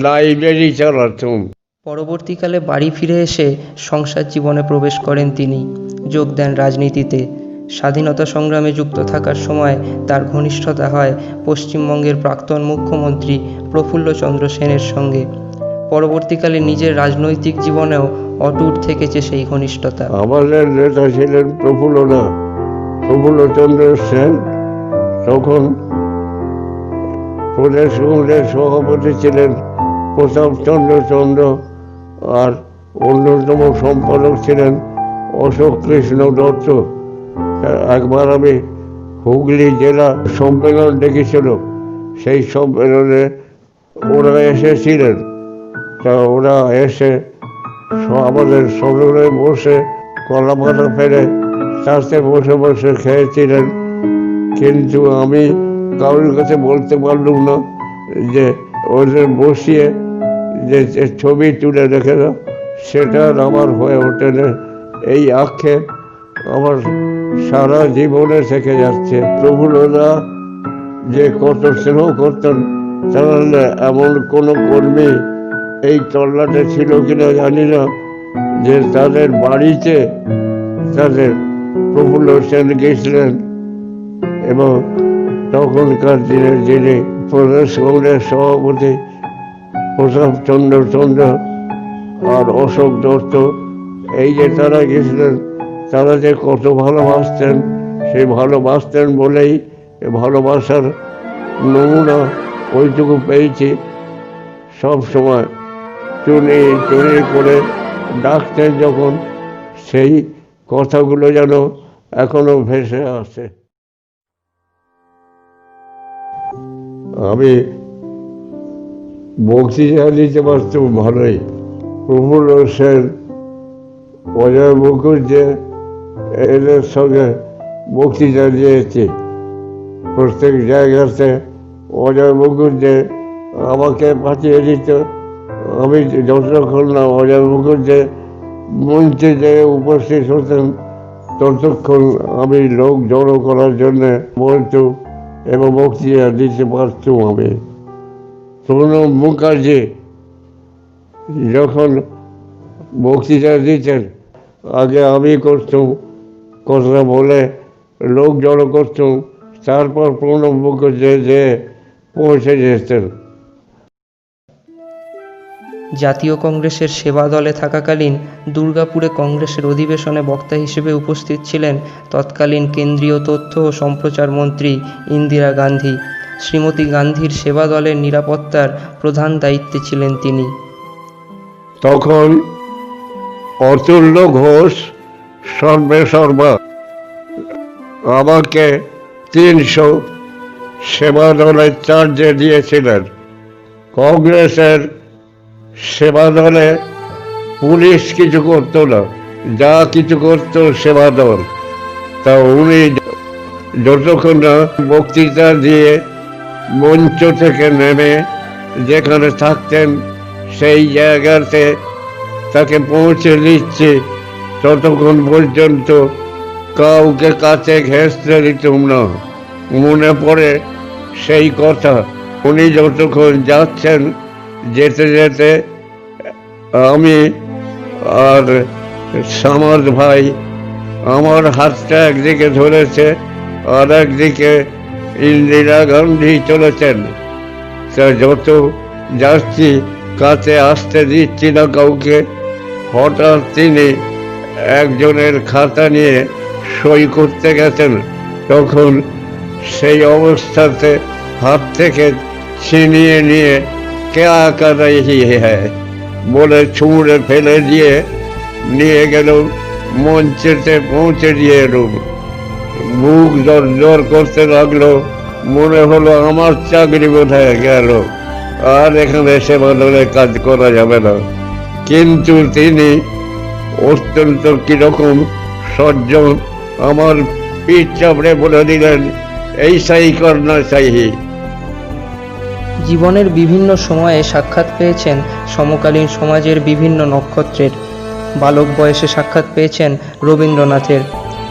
লাইব্রেরি চালাতুম।
পরবর্তীকালে বাড়ি ফিরে এসে সংসার জীবনে প্রবেশ করেন তিনি। যোগ দেন রাজনীতিতে। স্বাধীনতা সংগ্রামে যুক্ত থাকার সময় তার ঘনিষ্ঠতা হয় পশ্চিমবঙ্গের প্রাক্তন মুখ্যমন্ত্রী প্রফুল্লচন্দ্র সেনের সঙ্গে। পরবর্তীকালে নিজের রাজনৈতিক জীবনেও অটুট থেকেছে সেই ঘনিষ্ঠতা।
আমাদের নেতা ছিলেন প্রফুল্লচন্দ্র সেন। তখন প্রদেশ কংগ্রেস সভাপতি ছিলেন প্রতাপচন্দ্র আর অন্যতম সম্পাদক ছিলেন অশোক কৃষ্ণ দত্ত। একবার আমি হুগলি জেলা সম্মেলন ডেকেছিল, সেই সম্মেলনে ওরা এসেছিলেন। তা ওরা এসে আমাদের সদনে বসে কলা পাতা ফেলে তাতে বসে বসে খেয়েছিলেন। কিন্তু আমি কারোর কাছে বলতে পারলুম না যে ওদের বসিয়ে যে ছবি তুলে রেখে দাও, সেটা আমার হয়ে ওঠেনি। এই আক্ষেপ আমার সারা জীবনে থেকে যাচ্ছে। প্রফুল্লদা যে কত স্নেহ করতেন, তাহলে এমন কোনো কর্মী এই তল্লাটে ছিল কিনা জানি না, যে তাদের বাড়িতে তাদের প্রফুল্ল সেন গেছিলেন। এবং তখনকার দিনের যিনি প্রদেশ কংগ্রেস সভাপতি প্রতাপচন্দ্র আর অশোক দত্ত, এই যে তারা গেছিলেন, তারা যে কত ভালোবাসতেন, সেই ভালোবাসতেন বলেই ভালোবাসার নমুনা ওইটুকু পেয়েছি। সব সময় চুনি চুনি করে ডাকতেন যখন, সেই কথাগুলো যেন এখনো ভেসে আসে। আমি বক্তৃতা দিতে পারতাম ভালোই। প্রফুল্ল সেন, অজয় মুখুজ্জে এদের সঙ্গে বক্তৃতা দিয়েছি প্রত্যেক জায়গাতে। অজয় মুখুজ্জে আমাকে পাঠিয়ে দিত। আমি যতক্ষণ না অজয় মুখুজ্জে মঞ্চে যে উপস্থিত হতেন, ততক্ষণ আমি লোক জড়ো করার জন্য বলতুম এবং বক্তৃতা দিতে পারতুম। আমি প্রণব মুখার্জি যখন বক্তৃতা দিতেন, আগে আমি করতুম, কথা বলে লোক জড়ো করতুম, তারপর প্রণব মুখার্জি যে পৌঁছে যেতেন।
জাতীয় কংগ্রেসের সেবা দলে থাকাকালীন দুর্গাপুরে কংগ্রেসের অধিবেশনে বক্তা হিসেবে উপস্থিত ছিলেন তৎকালীন কেন্দ্রীয় তথ্য ও সম্প্রচার মন্ত্রী ইন্দিরা গান্ধী। শ্রীমতী গান্ধীর সেবা দলের নিরাপত্তার প্রধান দায়িত্বে ছিলেন তিনি।
তখন অতুল্য ঘোষ সর্বা আমাকে 300 সেবা দলের চার্জে দিয়েছিলেন। কংগ্রেসের সেবা দলে পুলিশ কিছু করতো না, যা কিছু করতো সেবা দল। তা উনি যতক্ষণ না বক্তৃতা দিয়ে মঞ্চ থেকে নেমে যেখানে থাকতেন সেই জায়গাতে তাকে পৌঁছে দিচ্ছে, ততক্ষণ পর্যন্ত কাউকে কাছে ঘেঁষতে দিতাম না। মনে পড়ে সেই কথা, উনি যতক্ষণ যাচ্ছেন, যেতে যেতে আমি আর সামাদ ভাই আমার হাতটা একদিকে ধরেছে, আর একদিকে ইন্দিরা গান্ধী চলেছেন। তা যত যাচ্ছি কাছে আসতে দিচ্ছি না কাউকে, হঠাৎ তিনি একজনের খাতা নিয়ে সই করতে গেছেন। তখন সেই অবস্থাতে হাত থেকে ছিনিয়ে নিয়ে क्या कर रही है বলে ছুঁড়ে ফেলে দিয়ে নিয়ে গেল, মঞ্চেতে পৌঁছে দিয়ে এলুম। বুক জর করতে লাগলো, মনে হলো আমার চাকরি কোথায় গেল, আর এখানে সেবা দলে কাজ করা যাবে না। কিন্তু তিনি অত্যন্ত কিরকম সজ্জন, আমার পিঠ চাপড়ে বলে দিলেন, এই সাই করনা চাই।
জীবনের বিভিন্ন সময়ে সাক্ষাৎ পেয়েছেন সমকালীন সমাজের বিভিন্ন নক্ষত্রের। বালক বয়সে সাক্ষাৎ পেয়েছেন রবীন্দ্রনাথের।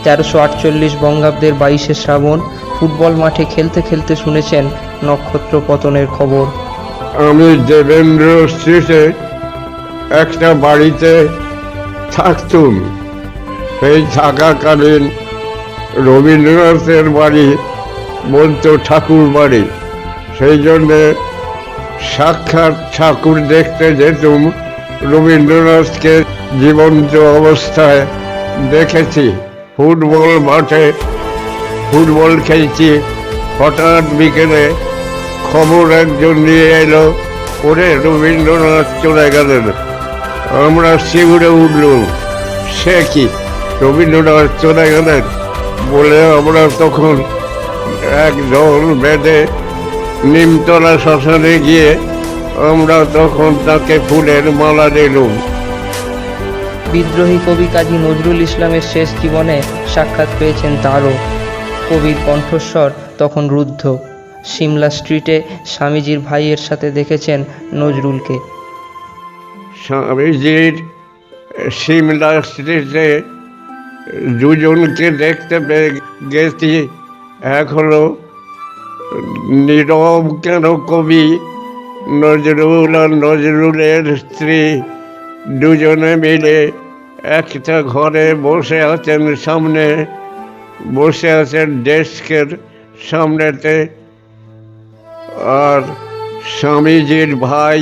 1348 বঙ্গাব্দের 22শে শ্রাবণ ফুটবল মাঠে খেলতে খেলতে শুনেছেন নক্ষত্র পতনের খবর।
আমি দেবেন্দ্র স্ট্রিটে একটা বাড়িতে থাকতুম। সেই থাকাকালীন রবীন্দ্রনাথের বাড়ি বলতো ঠাকুর বাড়ি, সেই জন্যে সাক্ষাৎ ঠাকুর দেখতে যেতুম। রবীন্দ্রনাথকে জীবন্ত অবস্থায় দেখেছি। ফুটবল মাঠে ফুটবল খেলছি, হঠাৎ বিকেলে খবর একজন নিয়ে এলো, ওরে রবীন্দ্রনাথ চলে গেলেন। আমরা শিউরে উঠলুম, সে কি রবীন্দ্রনাথ চলে গেলেন বলে আমরা তখন এক দল বেঁধে নিমতলা শ্মশানে গিয়ে আমরা তখন তাকে ফুলের মালা দিলুম।
বিদ্রোহী কবি কাজী নজরুল ইসলামের শেষ জীবনে সাক্ষাৎ পেয়েছেন তারও। কবির কণ্ঠস্বর তখন রুদ্ধ। সিমলা স্ট্রিটে স্বামীজির ভাইয়ের সাথে দেখেছেন নজরুলকে।
স্বামীজির সিমলা স্ট্রিটে দুজনকে দেখতে পেয়ে গেছি। এক হলো নীরব কেন কবি নজরুল আর নজরুলের স্ত্রী, দুজনে মিলে একটা ঘরে বসে আছেন। সামনে বসে আছেন ডেস্কের সামনেতে, আর স্বামীজির ভাই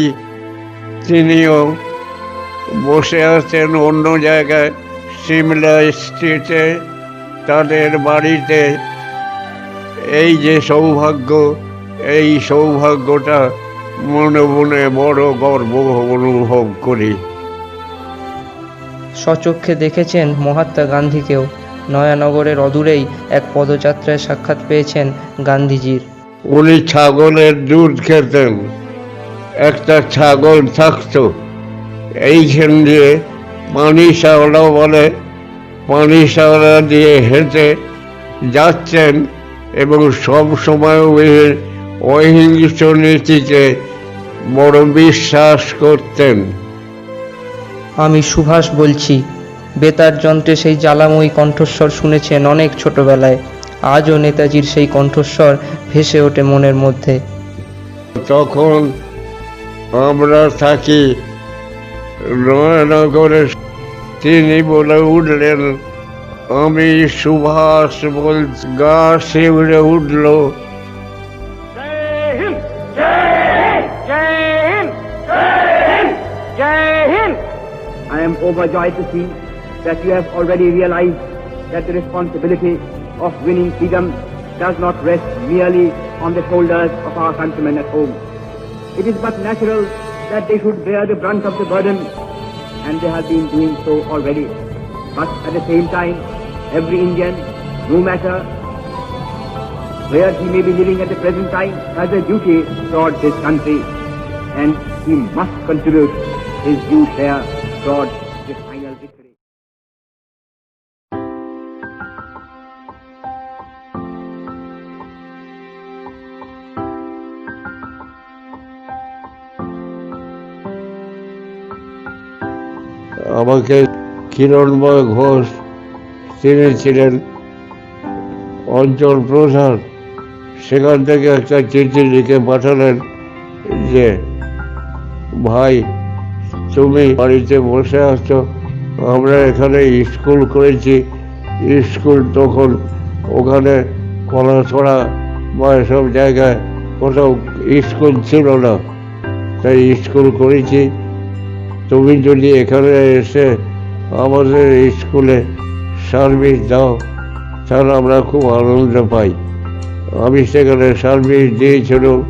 তিনিও বসে আছেন অন্য জায়গায় সিমলা স্ট্রিটে তাদের বাড়িতে। এই যে সৌভাগ্য, এই সৌভাগ্যটা মনে মনে বড় গর্ব অনুভব করি।
স্বচক্ষে দেখেছেন মহাত্মা গান্ধীকেও। নয়ানগরের অদূরেই এক পদযাত্রায় সাক্ষাৎ পেয়েছেন গান্ধীজির।
উনি ছাগলের দুধ খেতেন। একটা ছাগল থাকতো এইখান দিয়ে, পানি শাওলা বলে, পানি শাওলা দিয়ে হেঁটে যাচ্ছেন এবং সব সময় অহিংস নীতিতে বড় বিশ্বাস করতেন।
আমি সুভাষ বলছি। বেতার যন্ত্রে সেই জ্বালাময়ী কণ্ঠস্বর শুনেছেন অনেক ছোটবেলায়। আজও নেতাজির সেই কণ্ঠস্বর ভেসে ওঠে মনের মধ্যে।
তখন আমরা থাকি নয়নগরে। তিনি বলে উঠলেন, আমি সুভাষ বল। গা শিউরে উঠল।
am overjoyed to see that you have already realized that the responsibility of winning freedom does not rest merely on the shoulders of our countrymen at home. It is but natural that they should bear the brunt of the burden, and they have been doing so already. But at the same time, every Indian, no matter where he may be living at the present time, has a duty towards his country, and he must contribute his due share towards this final victory.
আমাকে কিরণময় ঘোষ তিনি ছিলেন অঞ্চল প্রধান, সেখান থেকে একটা চিঠি লিখে পাঠালেন যে ভাই তুমি বাড়িতে বসে আছো, আমরা এখানে স্কুল করেছি। স্কুল তখন ওখানে কলাছড়া বা এসব জায়গায় কোথাও স্কুল ছিল না, তাই স্কুল করেছি। তুমি যদি এখানে এসে আমাদের স্কুলে সার্ভিস দাও তাহলে আমরা খুব আনন্দ পাই। আমি সেখানে সার্ভিস দিয়েছিলাম।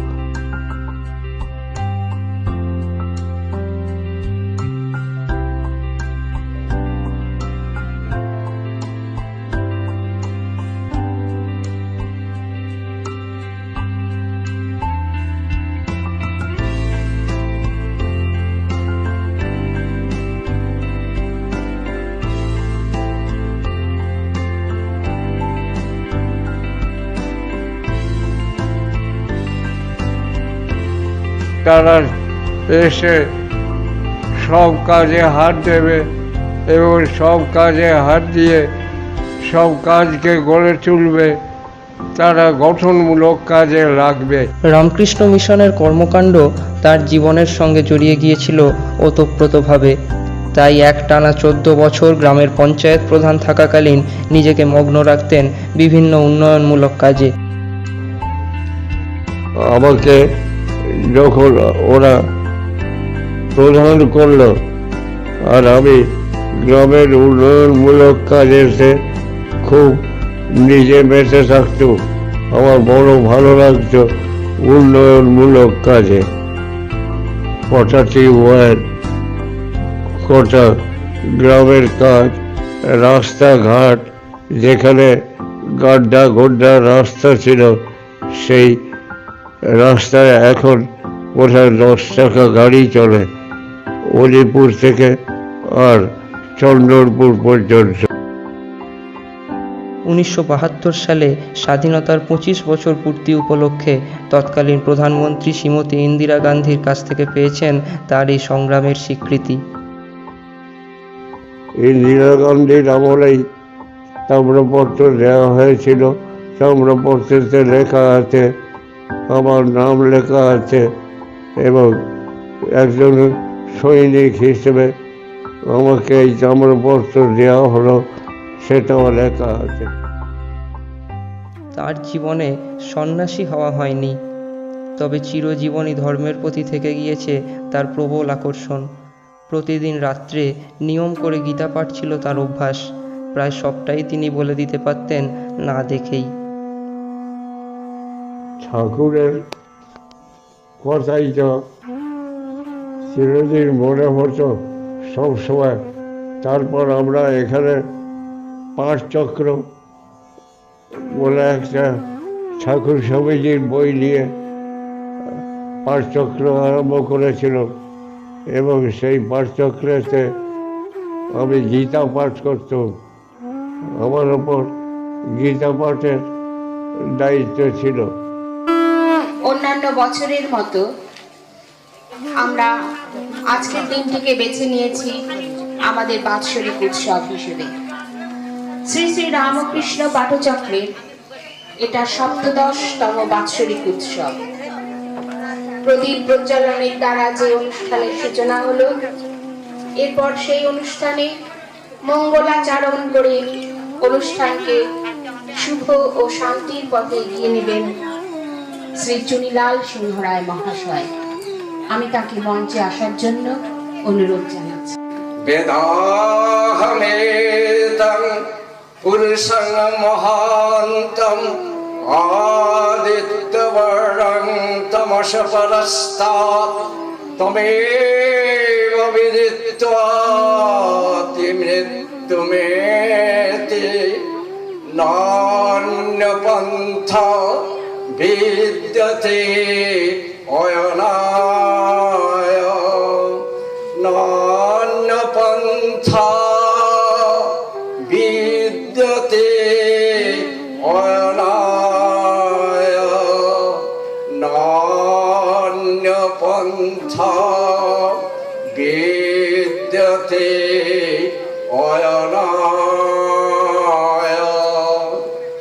তারা এসে সব কাজে হাত দেবে এবং সব কাজে হাত দিয়ে সব কাজকে গড়ে তুলবে, তারা গঠনমূলক কাজে লাগবে।
রামকৃষ্ণ মিশনের কর্মকাণ্ড তার জীবনের সঙ্গে জড়িয়ে গিয়েছিল ওতপ্রোতভাবে। তাই একটানা 14 বছর গ্রামের পঞ্চায়েত প্রধান থাকাকালীন নিজেকে মগ্ন রাখতেন বিভিন্ন উন্নয়নমূলক কাজে।
আমাকে যখন ওরা প্রধান করলো আর আমি গ্রামের উন্নয়নমূলক কাজেতে খুব নিজে বেঁচে থাকতো, আমার বড় ভালো লাগতো উন্নয়নমূলক কাজে। কটা টিউবওয়েল, কটা গ্রামের কাজ, রাস্তাঘাট, যেখানে গাড্ডা গোড্ডা রাস্তা ছিল সেই রাস্তায় এখন কোথায় 10 টাকা গাড়ি চলে অলিপুর থেকে আর চন্দ্রপুর পর্যন্ত।
1972 সালে স্বাধীনতার 25 বছর পূর্তি উপলক্ষে তৎকালীন প্রধানমন্ত্রী শ্রীমতী ইন্দিরা গান্ধীর কাছ থেকে পেয়েছেন তার এই সংগ্রামের স্বীকৃতি।
ইন্দিরা গান্ধীর আমলেই তাম্রপত্র দেওয়া হয়েছিল। তাম্রপত্রেতে লেখা আছে, আমার নাম লেখা আছে এবং একজন সৈনিক হিসেবে আমাকে এই তাম্রপত্র দেওয়া হলো, সেটাও লেখা আছে।
তার জীবনে সন্ন্যাসী হওয়া হয়নি, তবে চিরজীবনই ধর্মের প্রতি থেকে গিয়েছে তার প্রবল আকর্ষণ। প্রতিদিন রাত্রে নিয়ম করে গীতা পাঠ ছিল তার অভ্যাস। প্রায় সবটাই তিনি বলে দিতে পারতেন না দেখেই।
ঠাকুরের কথাই তো চিরদিন মনে হতো সবসময়। তারপর আমরা এখানে 5 চক্র বলে একটা ঠাকুর স্বামীজির বই নিয়ে 5 চক্র আরম্ভ করেছিল এবং সেই 5 চক্রেতে আমি গীতা পাঠ করতাম। আমার ওপর গীতা পাঠের দায়িত্ব ছিল।
অন্যান্য বছরের মতো আমরা আজকের দিনটিকে বেছে নিয়েছি আমাদের বাৎসরিক উৎসব হিসেবে। শ্রী শ্রী রামকৃষ্ণ পাঠচক্রের এটা 17তম বাৎসরিক উৎসব। প্রদীপ প্রজ্বলনের দ্বারা যে অনুষ্ঠানের সূচনা হলো, এরপর সেই অনুষ্ঠানে মঙ্গলাচরণ করে অনুষ্ঠানকে শুভ ও শান্তির পথে এগিয়ে নেবেন শ্রী চুনিলাল সিংহ রায় মহাশয়। আমি তাকে মঞ্চে আসার জন্য অনুরোধ জানাচ্ছি।
वेदाहमेतं पुरुषं महान्तं आदित्यवर्णं तमसः परस्तात् तमेव विदित्वा मृत्युमेति नान्यपन्था विद्यते अयनाय नान्यपन्था विद्यते अयनाय नान्यपन्था विद्यते अयनाय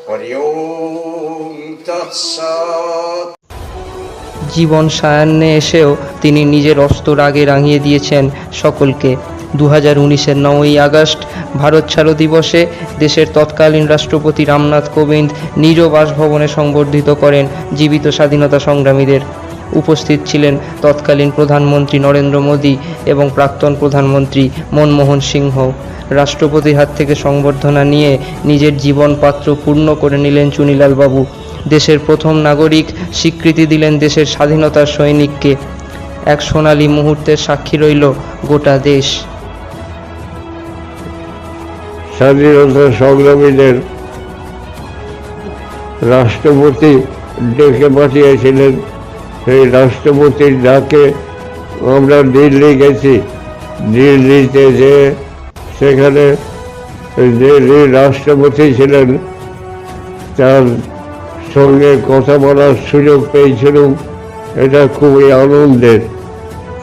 हरि ओम तत्सत्।
জীবন সায়ান্নে এসেও তিনি নিজের অস্ত্র আগে রাঙিয়ে দিয়েছেন সকলকে। 2019-এর 9ই আগস্ট ভারত ছাড়ো দিবসে দেশের তৎকালীন রাষ্ট্রপতি রামনাথ কোবিন্দ নিজ বাসভবনে সংবর্ধিত করেন জীবিত স্বাধীনতা সংগ্রামীদের। উপস্থিত ছিলেন তৎকালীন প্রধানমন্ত্রী নরেন্দ্র মোদী এবং প্রাক্তন প্রধানমন্ত্রী মনমোহন সিংহ। রাষ্ট্রপতির হাত থেকে সংবর্ধনা নিয়ে নিজের জীবন পাত্র পূর্ণ করে নিলেন চুনিলাল বাবু। দেশের প্রথম নাগরিক স্বীকৃতি দিলেন দেশের স্বাধীনতার সৈনিককে। এক সোনালী মুহূর্তের সাক্ষী রইল গোটা দেশ।
স্বাধীনতা সংগ্রামীদের রাষ্ট্রপতি ডেকে পাঠিয়েছিলেন। সেই রাষ্ট্রপতির ডাকে আমরা দিল্লি গেছি। দিল্লিতে যে সেখানে দিল্লির রাষ্ট্রপতি ছিলেন, তার সঙ্গে কথা বলার সুযোগ পেয়েছিলাম। এটা খুবই আনন্দের।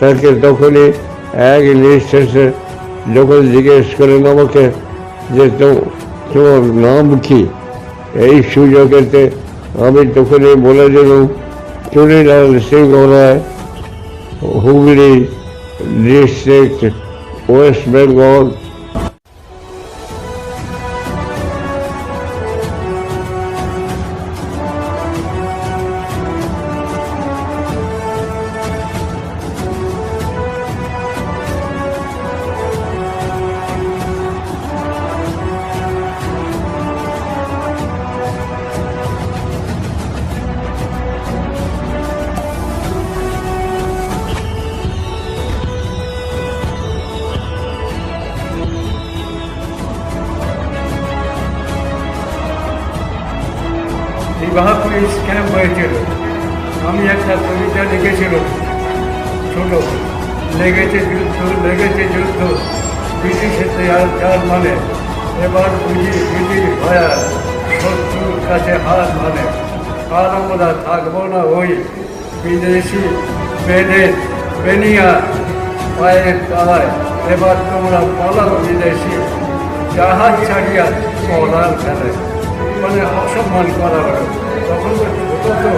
তাকে তখনই এক নিঃশ্বাসে যখন জিজ্ঞেস করেন আমাকে যে তোমার নাম কি, এই সুযোগেতে আমি তখনই বলে দিলাম চুনিলাল সিংহ রায়, হুগলি ডিস্ট্রিক্ট, ওয়েস্ট বেঙ্গল।
বিবাহ পুলিশ কেন হয়েছিল? আমি একটা কবিতা লিখেছিলাম ছোট, লেগেছে যুদ্ধ ব্রিটিশেতে আর মানে এবার বুঝি ব্রিটিশ ভয়া শত্রুর কাছে হার মানে। আর আমরা থাকবো না ওই বিদেশি বেনিয়া পায়ের তলায়। এবার তোমরা পালাও বিদেশি জাহাজ ছাড়িয়া পলার ফেলে। মানে অসম্মান করা হলো। তখন তো ছোট তো।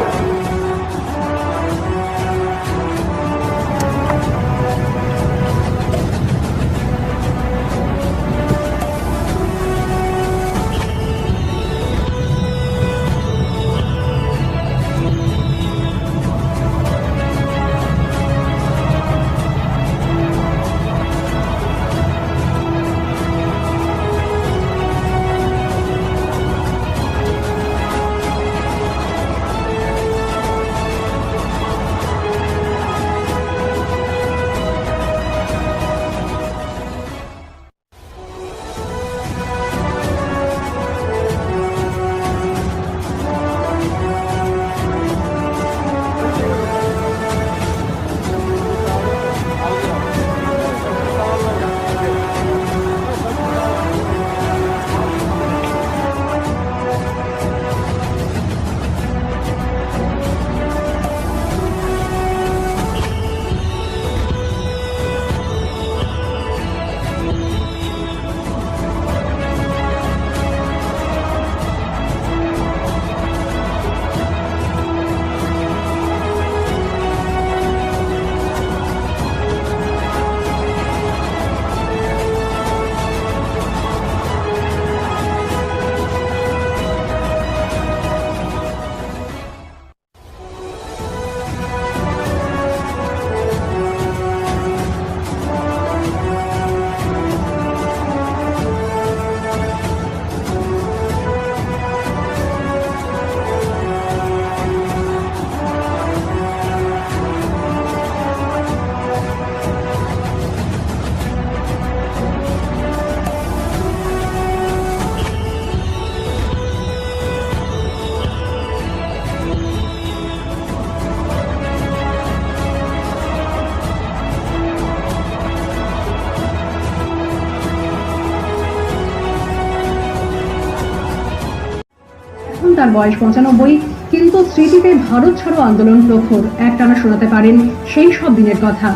তার বয়স 95, কিন্তু স্মৃতিতে ভারত ছাড়ো আন্দোলন প্রখর একটানা শোনাতে পারেন সেই সব দিনের কথা।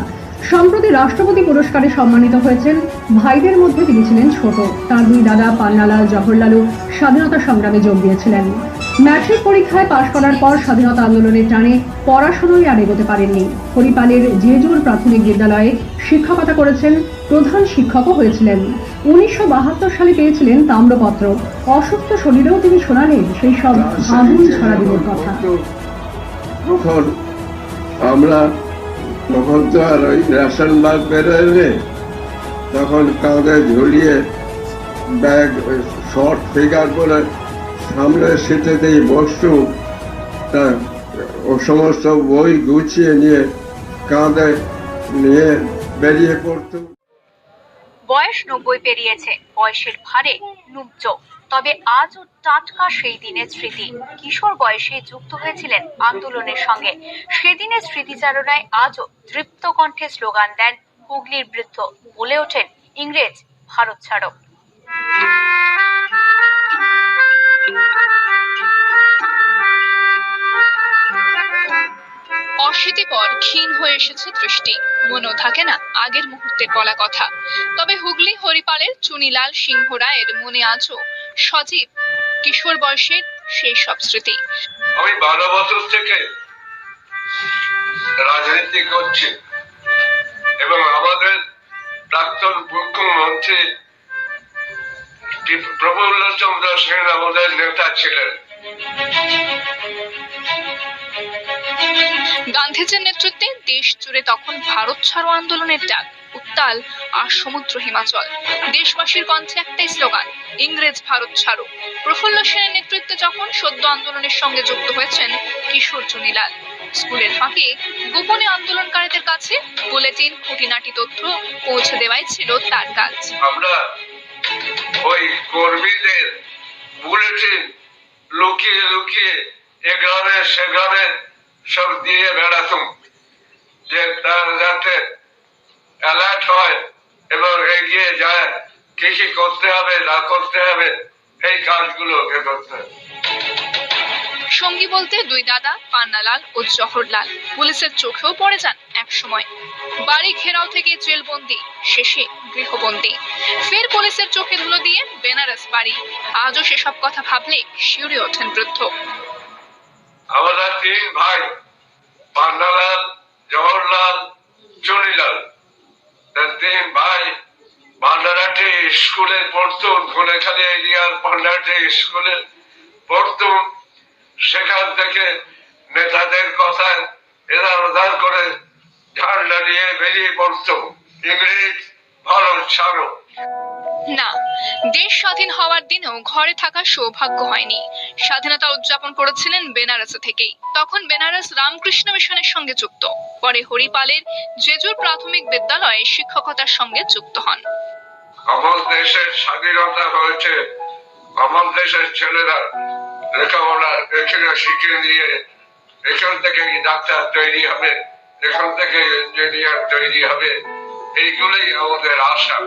সম্প্রতি রাষ্ট্রপতি পুরস্কারে সম্মানিত হয়েছেন। ভাইদের মধ্যে তিনি ছিলেন ছোট। তার দুই দাদা পান্নালাল জওহরলালও স্বাধীনতা সংগ্রামে যোগ দিয়েছিলেন। ম্যাট্রিক পরীক্ষায় পাশ করার পর স্বাধীনতা আন্দোলনের টানে পড়াশোনায় আর এগোতে পারেননি। হরিপালের জেজুর প্রাথমিক বিদ্যালয়ে শিক্ষকতা করেছেন, প্রধান শিক্ষকও হয়েছিলেন। 1972 সালে পেয়েছিলেন তাম্রপত্র। অসুস্থ শরীরেও তিনি শোনালেন সেই সব আগুন ছড়া দিনের কথা।
তখন আমরা তখন তো আর ওই রেশন ব্যাগ বেরোয়, তখন কাঁধে ঝুলিয়ে ব্যাগ শর্ট ফিগার করে সামনে সিটেতেই বসতু, তা ও সমস্ত বই গুছিয়ে নিয়ে কাঁধে নিয়ে বেরিয়ে পড়তো।
বয়স 90 পেরিয়েছে, বয়সের ভারে নুব্জ, তবে আজও টাটকা সেই দিনের স্মৃতি। কিশোর বয়সে যুক্ত হয়েছিলেন আন্দোলনের সঙ্গে। সেদিনের স্মৃতিচারণায় আজও তৃপ্ত কণ্ঠে স্লোগান দেন হুগলির বৃদ্ধ, বলে ওঠেন ইংরেজ ভারত ছাড়ো। অশীতি পর ক্ষীণ হয়ে এসেছে দৃষ্টি, মনেও থাকে না আগের মুহূর্তের বলা কথা। তবে হুগলি হরিপালের চুনিলাল সিংহ রায়ের মনে আজও সজীব কিশোর বয়সের সেই সব স্মৃতি।
আমি 12 বছর থেকে রাজনীতি করছি এবং আমাদের প্রাক্তন মুখ্যমন্ত্রী প্রফুল্ল চন্দ্র সেন আমাদের নেতা ছিলেন।
গান্ধীজির নেতৃত্বে দেশ জুড়ে তখন ভারত ছাড়ো আন্দোলনের ডাক, উত্তাল আর সমুদ্র হিমাচল। দেশবাসীর কণ্ঠে একটাই স্লোগান, ইংরেজ ভারত ছাড়ো। প্রফুল্ল সেনের নেতৃত্বে যখন সদ্য আন্দোলনের সঙ্গে যুক্ত হয়েছেন কিশোর চুনিলাল। স্কুলের ফাঁকে গোপনে আন্দোলনকারীদের কাছে বুলেটিন, খুঁটিনাটি তথ্য পৌঁছে দেওয়াই ছিল তার কাজ।
আমরা ওই কর্মীদের বুলেটিন লুকিয়ে লুকিয়ে এ গ্রামে সে গ্রামে সব দিয়ে বেড়াতাম, যে তারা যাতে অ্যালার্ট হয় এবং এগিয়ে যায়, কি কি করতে হবে না করতে হবে, এই কাজগুলো করতে হবে।
সঙ্গী বলতে দুই দাদা পান্নালাল ও জওহরলাল পুলিশের চোখেও পড়ে যান এক সময়। বাড়ি ঘেরাও থেকে জেলবন্দি, শেষে গৃহবন্দী, ফের পুলিশের চোখে ধুলো দিয়ে বেনারস বাড়ি। আজও সেসব কথা ভাবলে শিউরে ওঠেন বৃদ্ধ।
আমরা 3 ভাই, পান্নালাল, জওহরলাল, চুনিলাল। 3 ভাই পান্ডারাটি স্কুলে পড়তুম, কোলেখালী এরিয়ার পান্ডারাটি স্কুলে পড়তুম। সেখান থেকে নেতাদের কথায় এরা উদ্ধার করে ঝান্ডা নিয়ে বেরিয়ে পড়তো, ইংরেজ ভারত ছাড়ো।
না, দেশ স্বাধীন হওয়ার দিনেও ঘরে থাকার সৌভাগ্য হয়নি। স্বাধীনতা উদযাপন করেছিলেন বেনারসে থেকেই। তখন বেনারস রামকৃষ্ণ মিশনের সঙ্গে যুক্ত। পরে হরিপালের জেজুর প্রাথমিক বিদ্যালয়ে শিক্ষকতার সঙ্গে যুক্ত হন।
আমার দেশের স্বাধীনতা হয়েছে, আমার দেশের ছেলেরা লেখাপড়া এখানে শিখে নিয়ে এখান থেকে ডাক্তার তৈরি হবে, এখান থেকে ইঞ্জিনিয়ার তৈরি হবে, এইগুলোই আমাদের আশা।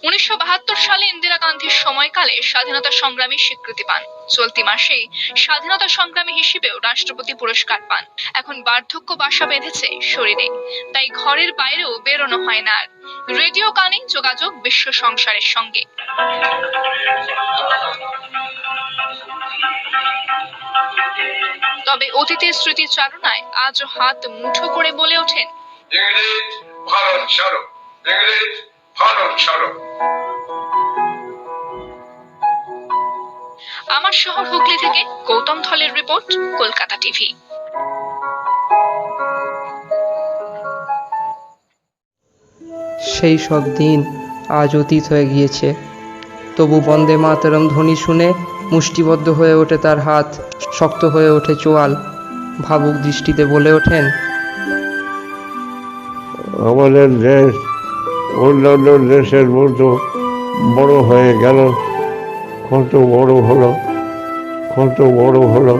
1972 সালে ইন্দিরা গান্ধীর সময়কালে স্বাধীনতা সংগ্রামী স্বীকৃতি পান। চলতি মাসে স্বাধীনতা সংগ্রামী হিসেবেও রাষ্ট্রপতি পুরস্কার পান। এখন বার্ধক্য বাসা বেঁধেছে শরীরে, তাই ঘরের বাইরেও বেরোনো হয় না আর। রেডিও কানে যোগাযোগ বিশ্ব সংসারের সঙ্গে। তবে অতীতের স্মৃতিচারণায় আজও হাত মুঠো করে বলে ওঠেন,
ইংরেজ ভারত ছাড়ো, ইংরেজ ভারত ছাড়ো।
আমার শহর হুগলি থেকে গৌতম ধলের রিপোর্ট, কলকাতা টিভি।
সেই সব দিন আজ অতীত হয়ে গিয়েছে, তবু বন্দে মাতরম ধ্বনি শুনে মুষ্টিবদ্ধ হয়ে ওঠে তার হাত, শক্ত হয়ে ওঠে চোয়াল। ভাবুক দৃষ্টিতে বলে ওঠেন,
আমাদের দেশ অন্যান্য দেশের মতো বড় হয়ে গেল, কত বড় হলো, কত বড় হলো।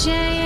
जय